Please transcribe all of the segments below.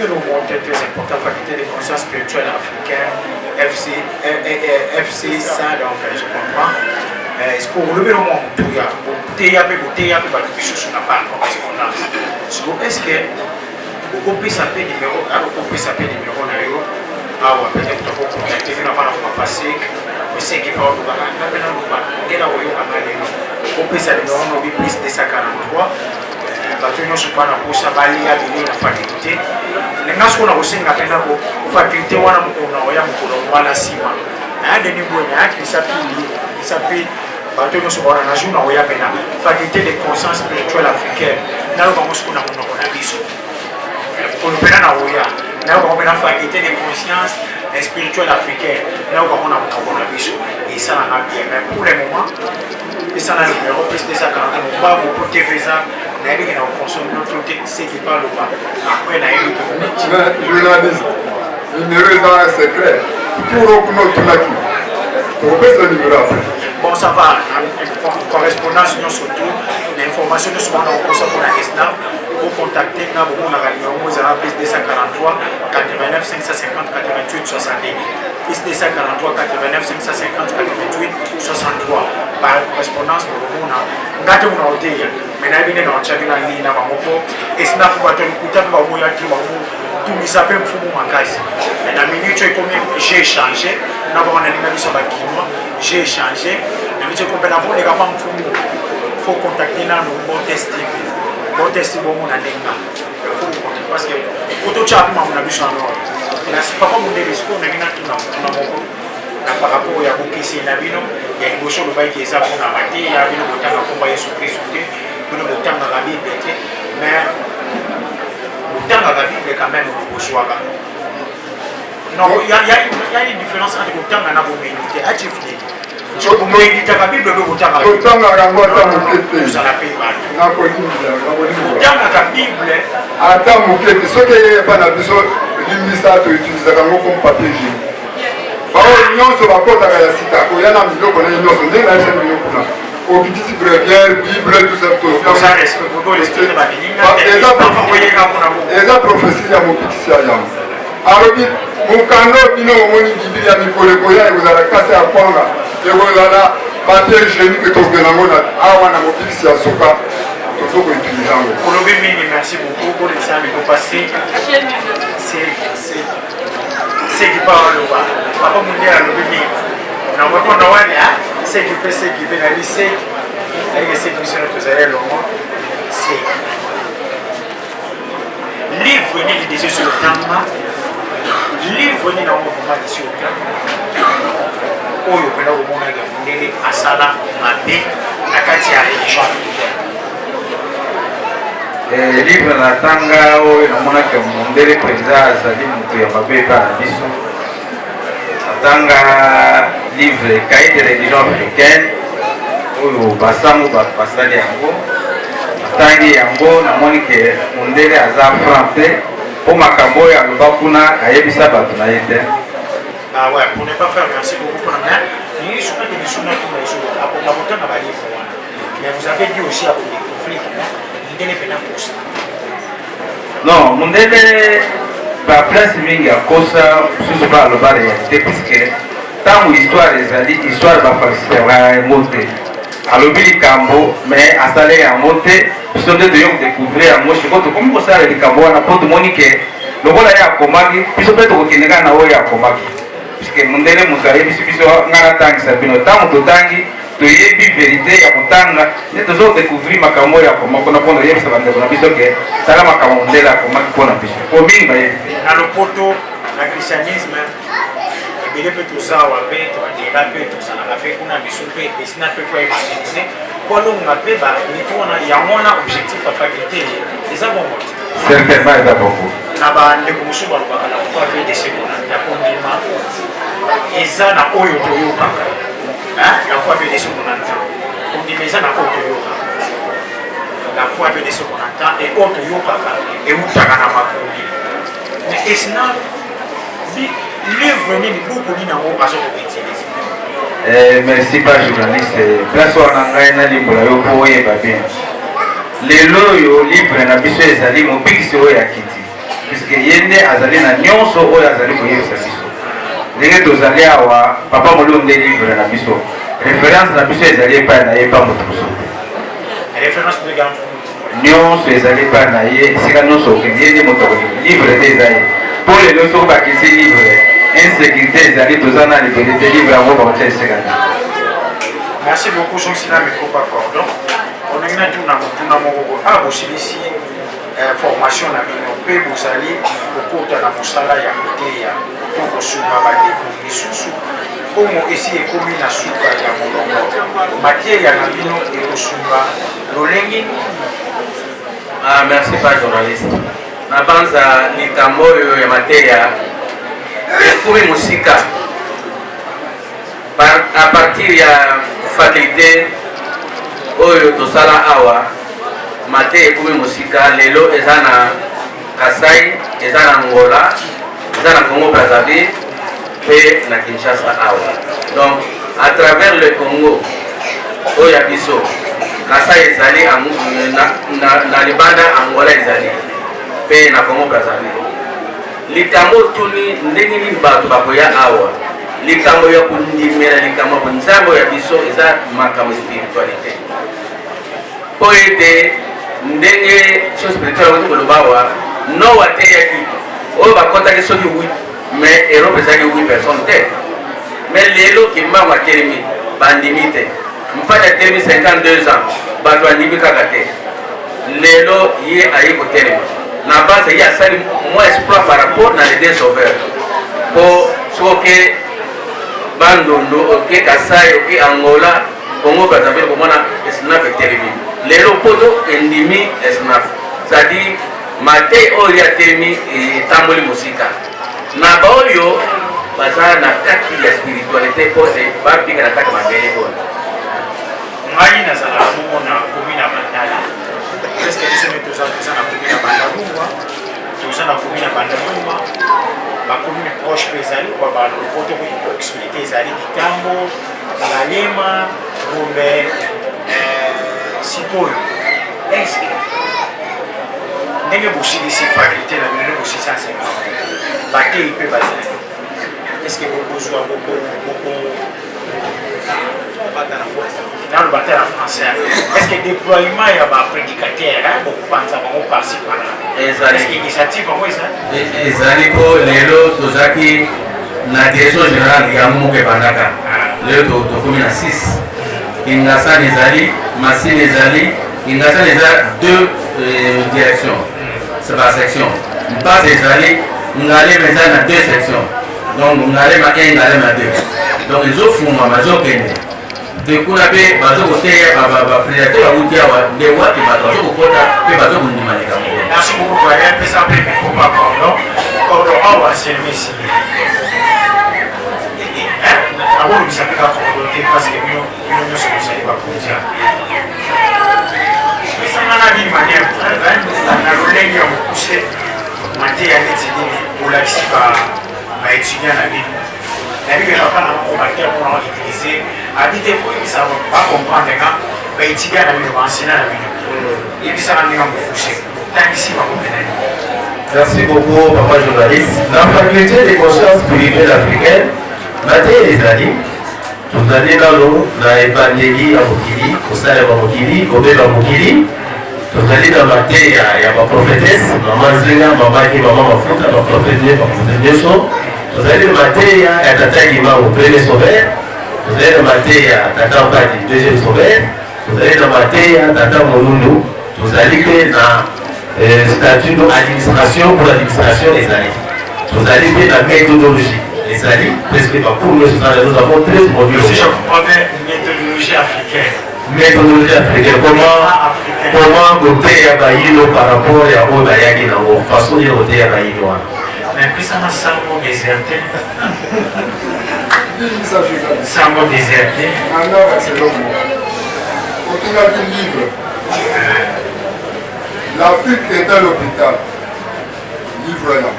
le monter très important, faculté de conscience spirituelle africaine, FC ça, donc je comprends. Est-ce que vous levez le monde tout ya, sur la correspondance. Est-ce que vous pouvez s'appeler numéro, peut-être que vous contactez, vous n'avez pas passé, vous savez qu'il va y plus de 143. Bato nyonso bana posa balia bili na faculté lenga siko kusenga penda ko faculté wana mukona oya mukolo wala sima na deni bwenya isapi bato nyonso bana na jouna oya pena faculté de conscience spirituelle africaine na lo bango siko na kona biso ko pena na oya na lo bango na faculté de conscience spirituelle africaine na lo bango na kona biso et ça na bien mais pour le moment et ça na numéro plus de 140 on va pour TV ça. Journaliste, le numéro est dans un secret. Bon, ça va. Correspondance, surtout. L'information de ce moment, on pour la SNAF. Vous contactez nous avons plus 243 89 550 88 70. Plus 243 89 550 88 63. Par correspondance, nous avons mais na bine na chakina ni na mamoko esna kwa tulikuta kwa moya kiwa tumisape mfumu makazi mais na minute comme j'ai changé na bana ninga biso bakimwa j'ai changé na minute comme na pour les gars mfumu faut contacter na no bon test bon mon alenga parce que auto chat na biso no na si papa mon desko na ngina tuna mamoko na par rapport ya bokisi na bino ya ngosho lo baiki eza pour na mati ya bino botanga komba Yesu Kristo nous avons la Bible, mais nous avons la Bible quand même au choix. Non, il y a une différence entre le temps et la mobilité. La Bible, vous avez la Obédisse brevière, Bible, tout ça. Les prophéties à mon petit saillant. Alors, mon canot, il y a une Biblia, et vous allez casser à Pona, et vous allez papier hygiénique et tout ce que vous avez. Ah, on a mon petit Soka. Merci beaucoup pour les amis vous passez. C'est qui parle au bas. Papa Mounia, le bébé. On a recommandé, c'est qui peut c'est qui vient à lycée. Avec cette mission que vous avez longuement, c'est livre ni des sur le temps, livre ni dans le mouvement sur le temps. Oh, il y a au monde de Asala, Mabé, la Katia religion. Livre na tanga o na mona ke mondele président azali mutu ya Mabé pa biso. Tanga livre cahier de religion africaine. Oyo basango basali yango tangi yango namoni ke mondele aza français po makambo ya loba kuna ayebisa bato na yete. Ah ouais, pour ne pas faire merci beaucoup pour la ni sur que les souvenirs qui sont sur la porte na bali. Mais vous avez dit aussi à des conflits mondele pena pour ça. Non, mondele ba place mingi ya kosa susu ba loba réalité puisque tant histoire ezali histoire ba falsifier ba monter. Alors, il cambo, mais à salaire à monter, puis on doit découvrir à moi, je compte comme ça les cambo, on a pas de monique, le voilà à Komagi, puis on peut être au Kénégan à Oya Komagi, puisque mon délai, mon carré, puis on a tant que ça vient au temps, au tangi, de y vérité, à mon tanga, et toujours découvrir ma camo à Komagi, on a pas de yep, ça va être un bisou, ça va ma camo à Komagi pour la bisou. Pour mine, dans le poteau, le christianisme. Il peut tout ça, on peut tout ça, on peut qu'on a des soupers, des snaps pour évangéliser. Pour nous, on a fait, il y a un objectif à faculté, les abonnements. Certainement, il y a beaucoup. Là-bas, les commissions, on va faire des secondes, il y a combien de et ça, on a eu au Toyoka. La fois avec des secondes, on dit, mais ça, on a eu au Toyoka. La fois avec des secondes, et au Toyoka, et où tu as un amakouli. Mais et snap, livre ni beaucoup ni nango bazo utiliser. Merci pas journaliste. Place wana ngai na limbola yo po yeba bien. Lelo yo livre na biso ezali mobikisi oyo ya kiti. puisque yende azali na nyonso oyo azali koyebisa biso ndenge tozali awa papa moli onde livre na biso référence na biso ezali epai na ye pa moto mosusu nyonso ezali epai na ye esika nyonso okende ye nde moto akolivre livre te eza ye mpo lelo soki bakisi livre insécurité ezali toza na liberté livre yango bakotia esika te. Merci beaucoup, Jean-Sina Mekopakordon. On a une aussi formation na pe bozali okota na mosala ya koteya po kosunga bandeko misusu pomo esi ekomi na suka ya molongo materia na bino ekosunga lolenge. Merci pas journaliste. Na banza likambo oyo ya materia ekomi musika à partir ya faculté oyo tosala awa mate ekomi musika lelo eza na Kasai, eza na Angola, eza na Congo Brazzaville pe na Kinshasa awa. Donc à travers le Congo oyo ya biso Kasai ezali na libanda, Angola ezali pe na Congo Brazzaville. Likambo tuni ndenge nini bato bakoya awa likambo ya kundimela likambo bonzambo ya biso eza makambo spiritualité po ete ndenge chose spirituelle watu kolobawa no wateyaki oyo bakotaki soki 8 mais Europe ezaki 8 personnes te mais lelo Kimbangu atelemi bandimi te mpaka atelemi 52 ans bato bandimi kaka te lelo ye aye kotelema na base ye asali moins exploit par rapport na les deux sauveurs po soki bandondo oke Kasai oke Angola Congo Brazzaville komona esnaf etelemi lelo poto endimi esnaf c'est-à-dire mate oyo ya telemi etamboli musika na baoyo baza na kati ya spiritualité po bapika na kati mabele oyo ngai nazala momona komi na bandala presque bisone toza na komi na bandalungwa toza na komi na bandalungwa bakomi proche mpe ezali kwa balopoto koexplike ezali likambo balema ngombe sikoyo eske ndenge bosilisi faculté na bino bosilisi enseignement batei mpe bazali eske bokozwa dans le bataille en français, est-ce que le déploiement y a des prédicateurs, beaucoup pensent à mon par-ci par-là? Est-ce qu'il y a une initiative comme ça? Ezali ko lelo tozaki na direction générale ya Muke Bandaka. Lelo tokomi na 6. Kingasani ezali, Masini ezali, Kingasani ezali 2 directions. C'est par section. Base ezali, Ngale meza na 2 sections. Donc Ngale ma 1, Ngale ma 2. Donc les autres font ma kende. De kuna pe bazo koteya ba prédateur awuti awa de wati bazo kokota pe bazo kundimalika ngo. Merci beaucoup pour aller pesa pe ko pa pardon. Pardon awa service. Abo bisa peka ko te parce que nous sommes allés pas pour dire. Mais ça m'a dit manière na rolling yo coucher maté ya netini pour la xiba ba étudiant na vie. La vie n'a pas pour utiliser. Habiter pour qu'ils ne savent pas comprendre quand les étudiants ont enseigné la vie. Et puis ça va nous foucher. Tant ici, va comprendre. Merci beaucoup, papa journaliste. La faculté des consciences spirituelles africaines, Maté les amis, vous allez dans l'eau, dans l'évangélie à Mokili, au salaire à Mokili, au bébé à Mokili. Vous allez dans Maté, il y a ma prophétesse, maman Zéna, maman qui maman Mafuta, ma prophétesse, ma prophétesse. Vous allez dans Maté, il y a Tata Kimbangu, premier sauveur. Vous allez dans Maté, il y a Tata Mbadi, deuxième sauveur. Vous allez dans Maté, il y a Tata Molundu. Vous allez dans statut d'administration pour l'administration des années. Vous allez dans la méthodologie. Les années, presque pas pour nous, nous avons 13 modules. Si je comprends bien, méthodologie africaine. Méthodologie africaine. Comment goûter à Baïlo par rapport à Obayaki dans vos façons de goûter à Baïlo. Mais puis ça m'a semblé déserté. Semble déserté. Alors, c'est le mot. Quand on a du livre, l'Afrique est à l'hôpital. Livre là.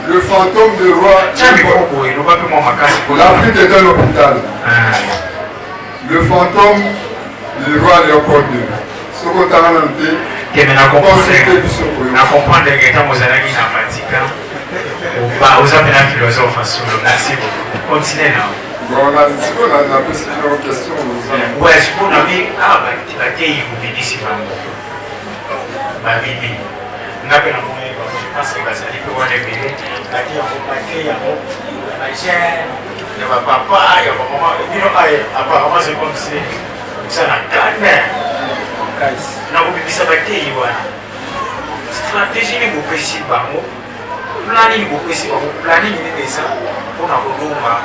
Le fantôme du roi. L'Afrique est à l'hôpital. Le fantôme du roi Léopold II. Ce qu'on a que na comprendre que tant vous allez na Vatican ou vous avez un philosophe sur le merci beaucoup. Continuez là. Bon, on a plusieurs questions. Ouais, ce qu'on a vu, la télé, vous venez ici, ma bibi. On a bien envoyé, je pense que ça peut voir les bébés. La télé, il y a ma papa, il y a ma maman. Apparemment, c'est comme si ça n'a pas de mère. On a oublié ça, la télé, voilà. Stratégie, vous pouvez s'y battre. Planning, vous pouvez s'y battre. Planning, il est ça. On a besoin.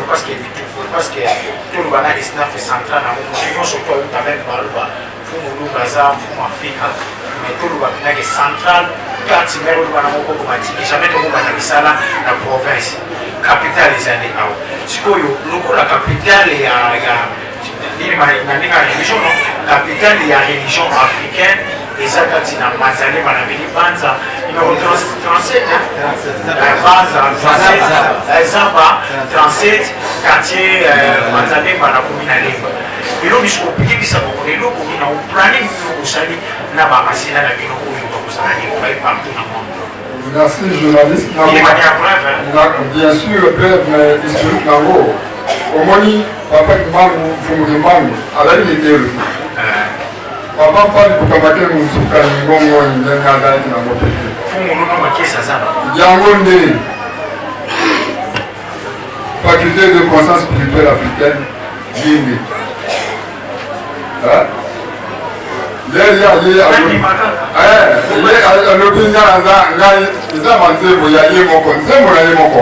Parce que tout le banal est central dans mon union, surtout avec Baruba, M'fumu Kimbangu, Afrique, mais tout le banal est central. Quand tu mets le banal au Comati, jamais tout le banal est là, la province, capitale des années. Si vous avez la capitale, il y a la religion, capitale, il y a la religion africaine. Et ça, quand il y a un mazalé, on a venu Banza, numéro 37, Banza, 37, quartier mazalé, on a commis la ligne. Et là, je suis ça pour les locaux, on a planning pour salir, on a ramassé la ligne pour salir, on va y partout dans le monde. Merci, journaliste. Bien sûr, bref, mais historique Nango. Au Moni, Papa Kimbangu, M'fumu Kimbangu, à la ligne était le papa pali kukamate musuka ngongo ndenga ndani na mopeke fumu no makisa sana yango nde faculté de conscience spirituelle africaine yindi alobi ngai eza manzembo ya ye moko nzembo na ye moko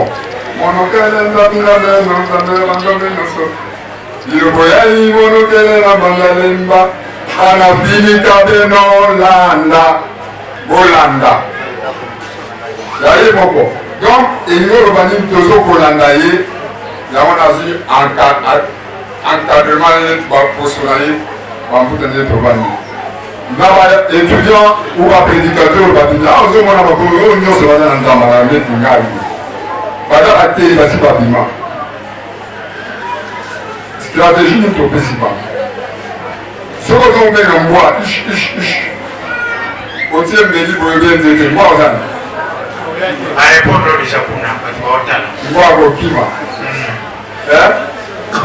monokelela binabenoso lilobo ya ye monokelela bangalemba anafilika beno landa bolanda yaye moko donc enyoloba nini tozokolanda ye yango nazwi encadrement ye baposola ye bamputa nde tobani na baétudiant ou baprédicateur babimi ozomona bakomi oyo nyonso baza na nzamba na ndeti ngai baza batei basi babima stratégie nini topesi bango soki ozomenga mbwa otie mbeli boye bie nzete mbwa ozana mbwa akokima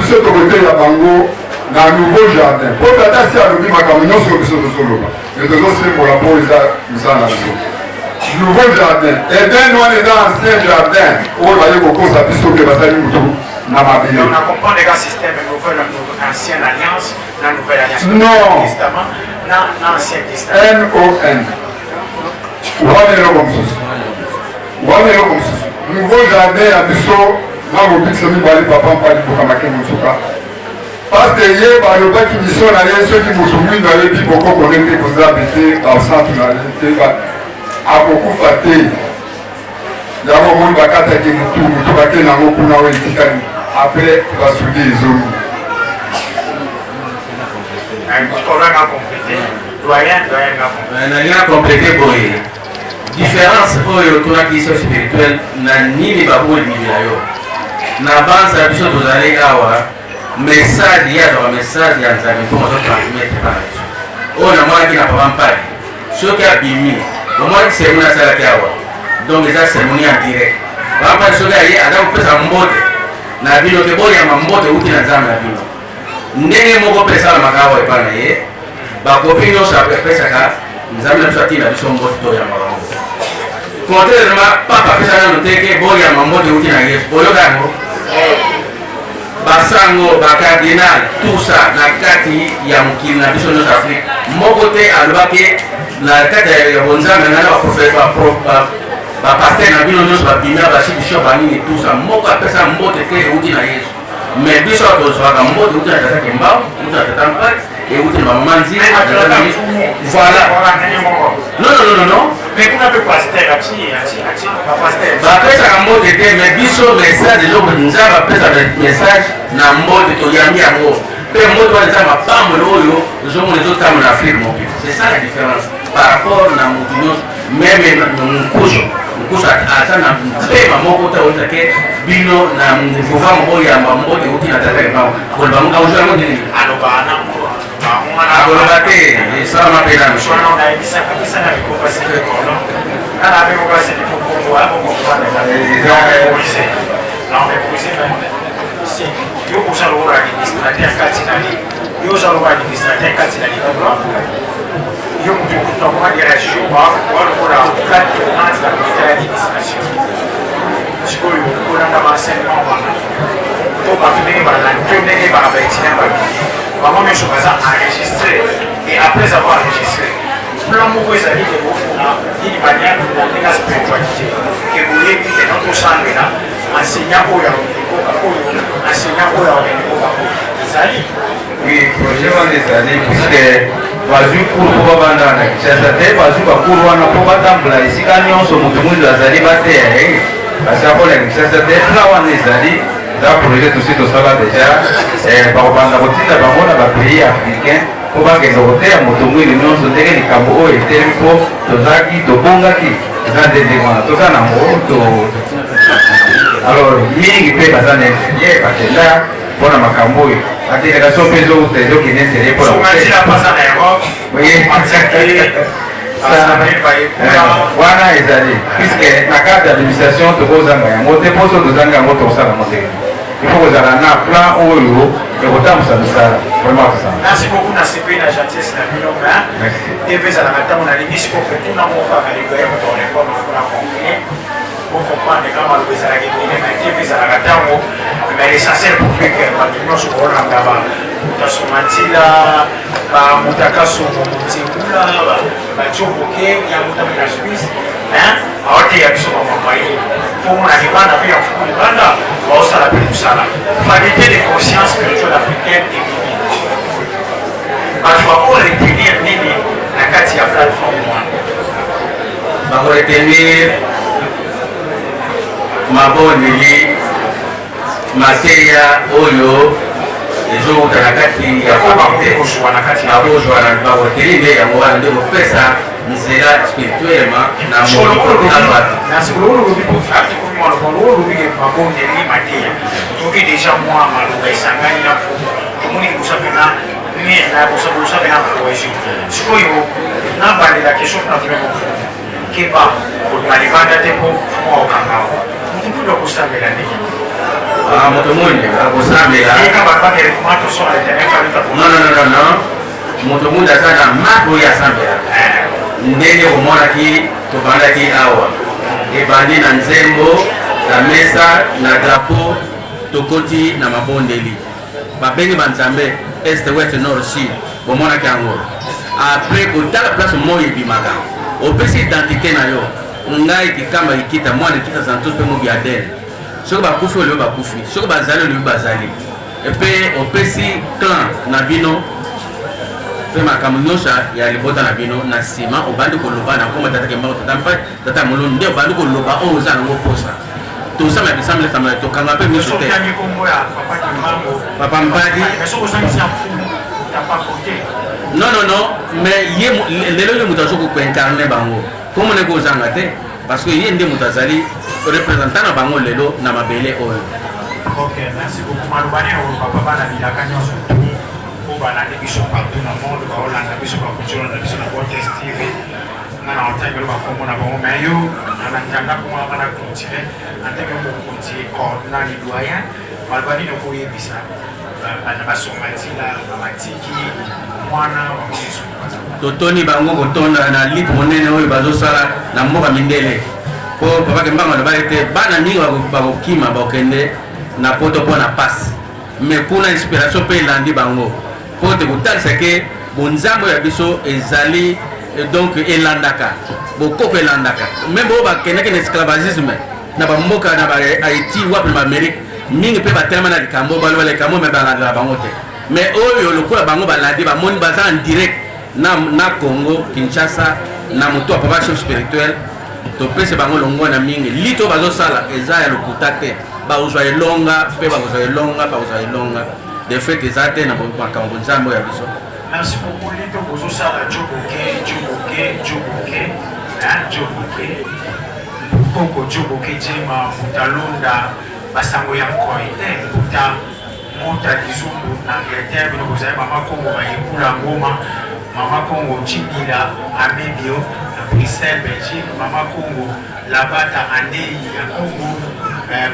biso tokoteya bango na nouveau jardin po tata si alobi makambo nyonso biso tozoloba me tozosembola mpo eza mosala na biso nouveau jardin eden wana eza ancien jardin oyo baye kokosa biso ke basali motu na mabele on a comprendre le système nouvelle ancienne alliance la nouvelle alliance non testament na ancien testament non wana eloko mosusu nouveau jardin ya biso na mobikisa mibale papa mpali bokamake mosuka parce que ye balobaki biso na ye soki motu mwindo ayebi bokokone te kozabe te bacentre na ye te akokufa te yango moni bakataki motu bake nango kuna oyo etikali après basudi ezomi nalinga complété boye différence oyo tolaki so spirituelle na nini bakolimila yo na banza ya biso tozali awa message yazaka message ya nzambe mpo mozotransmettre par oyo namonaki na papa mpali soki abimi omwaki sermoni asalaki awa donc eza sermoni en direct papa mpali soki aye aza kopesa mbote na bino ke boyamba mbote uti na nzambe na bino ndenge moko mpe esalamaka awa epa na ye bakopi nyonso apesaka nzambe na biso atina biso mbote toyamba bango contrairement papa apesa nano teke boyamba mbote uti na yesu boyoka yango basango bakardinal tout ça na kati ya mokili na biso nyonso afrique moko te alobaki na kati ya bonzambe ngana bapaster na bino nyonso babimia basi bishop banini tout ça moko apesa mbote te euti na yesu mais biso tozwaka mbote euti na tata Kimbangu euti na tata mpali euti na bamama nzili voilà non bapesaka mbote te mais biso message eloko nzambe apesaka message na mbote toyambi yango mpe mbote wana eza mapambolo oyo ezomona ezotambola na afrique mobile c'est ça la différence par rapport na motu nyonso meme mokuso aza na mpema moko ta otake bino na mvuvamo oyamba mbote euti na tata Kimbangu koloba moka ozwa yango nini akoloba te esalama mpe nana avec moi c'est pour pouvoir comprendre non mais pour si yo kusala ora administrateur katinali yo zalo ba administrateur katinali yo mutu kwa direction ba wala cadre de l'administration sikoyo kuna kama enseignement bana to ba tene ba la tene ba ba etina ba maman me chokaza enregistrer et après avoir enregistré plan moko ezali de bofuna d'une manière de spiritualité que vous voyez que notre sang là enseignant oyo enseignant oyo ezali oui projet wana ezali puisque bazwi cours po babanda na Kinshasa te bazwi bacours wana po batambola esika nyonso moto moyindo azali bateya ye kasi akola Kinshasa te plan wana ezali eza projet tosi tosala deja bakobanda kotinda bango na bapays africain po bakende koteya moto moyindo nyonso ndenge likambo oyo etelemi po tozalaki tobongaki eza ndenge wana toza nango alors mingi mpe baza na ingénieur bakenda mpona makambo oyo adélégation mpe ezokende intérêt mpona wana ezali puisque na cadre d'administration tokozanga yango te mposo tozanga yango tokosala yango te il faut kozala na plan oyo ekotambusa misala vraiment tosala merci beaucoup na CP na gentillesse na bino tv ezalaka ntango nalingi siko petuna mokaka ligoye moto onekono mpona comprendre pour comprendre quand on les a réglés, mais qui fait à la table, mais l'essentiel pour faire que maintenant je vois là bas, mutasomantila, mutakaso, mutikula, bachoboke, ya mutamina Suisse, hein, alors qu'il y a besoin de m'envoyer. Pour mon arrivant à vie en fou de banda, on s'en appelle tout ça là. Faculté de conscience spirituelle africaine et biblique. Parce qu'on va retenir nini na kati ya plateforme moi. Va retenir mabondeli mateya oyo ezowuta na kati ya faculté abozwana bakoteli nde yango wana nde kopesa nzela spirituellement na mabondeli mateya toki deja mwa maloba esangani na tomoni kosapena kosapena cohésion sikoyo nabandela question na kimeko keba kolibanda te po mwa okangao mutu akusambela ndenge moto munde akusambela non moto munde aza na mako oyo asambela ndenge omonaki tobandaki awa ebandi na nzembo na mesa na drapeau tokoti na mabondeli babengi banzambe este west nord sud bomonaki yango après kotala place moyo ebimaka opesi identité na yo ngai kikamba ikita mwana ikita santos mpe mobi adele soki bakufi olio bakufi soki bazali olio bazali epe opesi clan na bino mpe makambo nyonso ya libota na bino na nsima obandi koloba na kombo tata kembako tata moloni nde obandi koloba oyo oza nango posa tosala bisamble samala tokanga mpe miso te papa mpadi non mais lelo ye moto azoki koincarne bango komone kozanga te parce que ye nde moto azali représentant na bango lelo na mabele oyo. Ok, merci beaucoup. Malobani oloba bana bilaka nyonso po balandi biso partout na monde baolanda biso bakutilona biso na podcast TV ngana otangelo bakomona bango mais yo anatanga kuma bana continue antenge mokonzi coordonner doyen malobani nokoyebisa bana basomatila bamatiki mwana bamoyeso totoni bango kotonda na litre monene oyo bazosala na mboka mindele po papa Kimbangu alobaki te bana mingi bakokima bakokende na poto mpo na passe mais kuna inspiration mpe elandi bango po te kotalisa ke bonzambo ya biso ezali donc elandaka bokoko elandaka meme oyo bakendaki na esclavagisme na bamboka na bahaïti wapi na baamérique mingi mpe batelema na likambo baloba likambo me balandela bango te mais oyo lokola bango balandi bamoni baza en direct na Congo Kinshasa na moto ya papa chef spirituel topese bango longo na mingi lito bazosala eza ya lokuta te bakozwa elonga mpe bakozwa elonga de fait eza te na makambo nzambe ya biso. Merci beaucoup lito bozosala joboke poko joboke jema mutalonda basango ya nkoi te mota lizungu na Angleterre bino kozali mama Kongo bayekula ngoma mama Kongo Chibila Amebio na Bruxelles, Belgique, Maman Congo, Labata, Andei, Congo,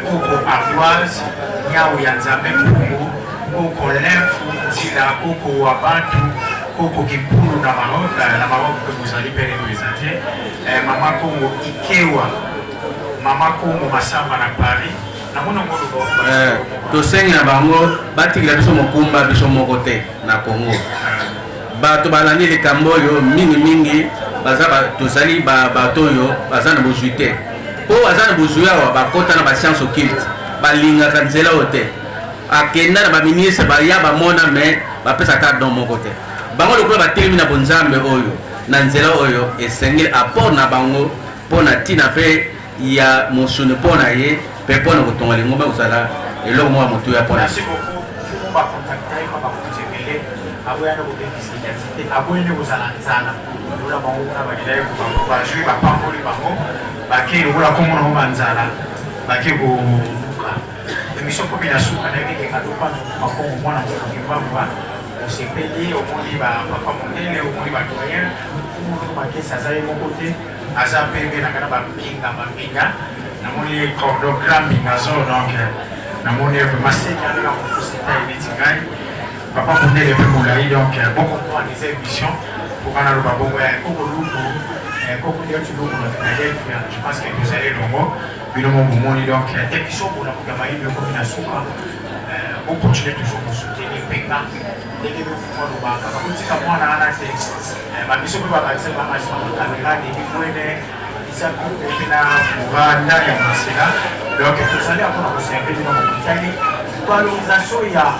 Coco Ardoise, Niao Yanzame Congo, Coco Lemfu, Tila, Coco Wabantu, Coco Kipulu, la Maroc que vous allez présenter, Maman Congo, Ikewa, Maman Congo, Massamba na Paris. Tosengi na bango batikila biso mokumba biso moko te na Congo. Bato balandi likambo oyo mingi baza tozali bato oyo baza na bozwi te. Po baza na bozwi awa bakota na bascience occulte balingaka nzela oyo te. Akenda na baministre baya bamona me bapesa karte don moko te. Bango lokola batelemi na bonzambe oyo na nzela oyo esengeli apport na bango mpona ntina mpe ya mosuni mpona ye mpe mpona kotonga lingomba kozala eloko moko ya motu ya mpona. Aboyana kobekisa identité aboyene kozala nzala lola bango kuna bakilai bazwi bapamboli bango bake lokola komona ngo banzala bake koluka émission komi na suka nayekekenga topana makongo mwana M'fumu Kimbangu osepeli omoni bapapa mondele omoni badoyen omoni makesi aza ye moko te aza pembe nakana bambinga namoni cordogram mbinga zo donc namoni maseki andeka mofusita ebeti ngai papa mondele mpe molai donc beaucoup de des émissions pour qu'on a le babongo ya koko luku koko ndio tuluku na Philadelphia je pense que vous allez longo binomo bomoni donc émission pour la kugama hivi kwa mina suka on continue toujours à soutenir Peka dès que vous faites le bac quand vous dites moi na ana c'est ma mission pour ba c'est ma mission pour caméra des moyens ça pour que na Rwanda ya masela donc vous allez avoir un service dans mon Italie valorisation ya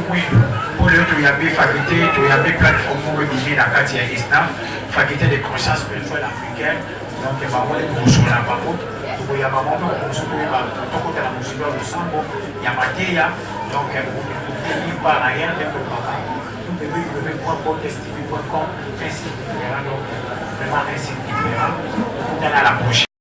moyindo pour le to yabe faculté to yabe plateforme pour bimer la carte ya Islam faculté de conscience spirituelle africaine donc ba wole ko sola ba ko to ya ba mo ko so ko ba to ko la musique de sambo ya mateya donc il pas rien de pour pas tout le www.contestivi.com ainsi donc vraiment ainsi différent dans la prochaine